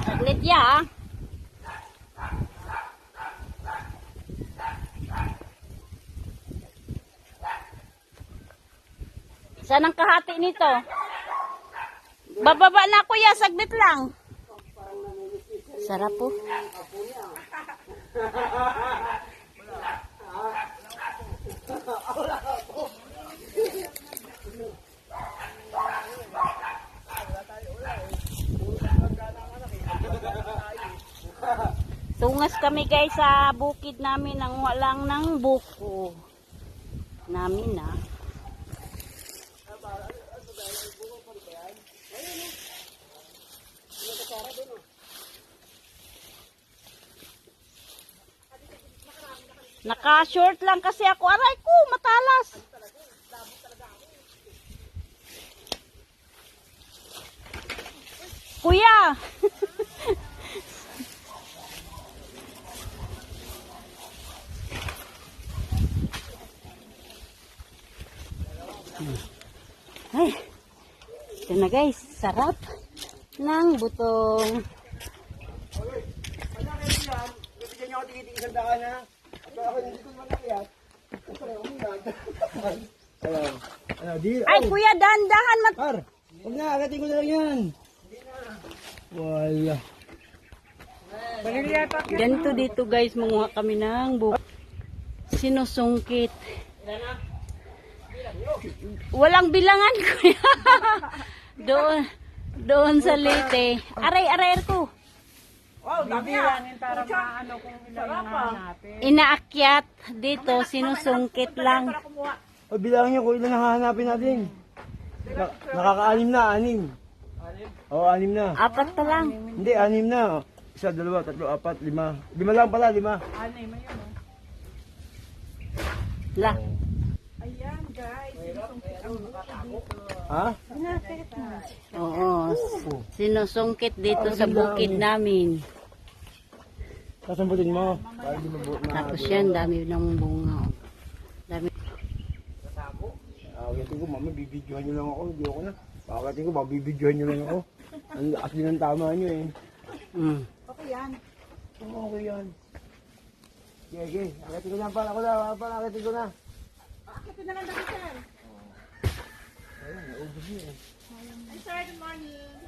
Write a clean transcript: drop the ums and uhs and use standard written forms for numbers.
Saglit ya. Saan ang kahati nito? Bababa na kuya, saglit lang. Sarap po. Tungas kami guys sa bukid namin nang walang ng buko namin na. Naka-short lang kasi ako. Aray ko, matalas. Kuya. Ay, ito na guys, sarap ng butong. Bibigyan niyo ako tigit-tigit sa daan ha. Ako hindi ko naman nakiyat. Ay kuya, dahan-dahan Par, huwag na, agatin ko na lang yan. Wala. Ganito dito guys, manguha kami ng buko. Sinusungkit. Walang bilangan kuya. Doon sa Leyte. Aray ko. Wow, dami yan. Para maano kung ilang hanapin. Inaakyat dito, sinusungkit lang. O, bilangin niyo kung ilan ang hahanapin natin. Nakaka-anim na, anim. Oo, anim na. Apat pa lang. Hindi, anim na. Isa, dalawa, tatlo, apat, lima. Lima lang pala, lima. Ano yun, ayun o. La. Ayan guys. Ha? Oo. Sinusungkit dito sa bukid namin. Sasambutin mo. Para di Tapos yan, dami ng bunga. Dami. Agatin ko, mama, bibidyohan nyo lang ako. Hindi ako na. Agatin ko, mabibidyohan nyo lang ako. Ang lakas din ang tama nyo eh. Mm. Okay yan. Oo, okay yan. Sige, agatin ko na. Agatin ko na. Akit na lang dati sir. Ayun, naubos nyo eh. Ay sir, good morning.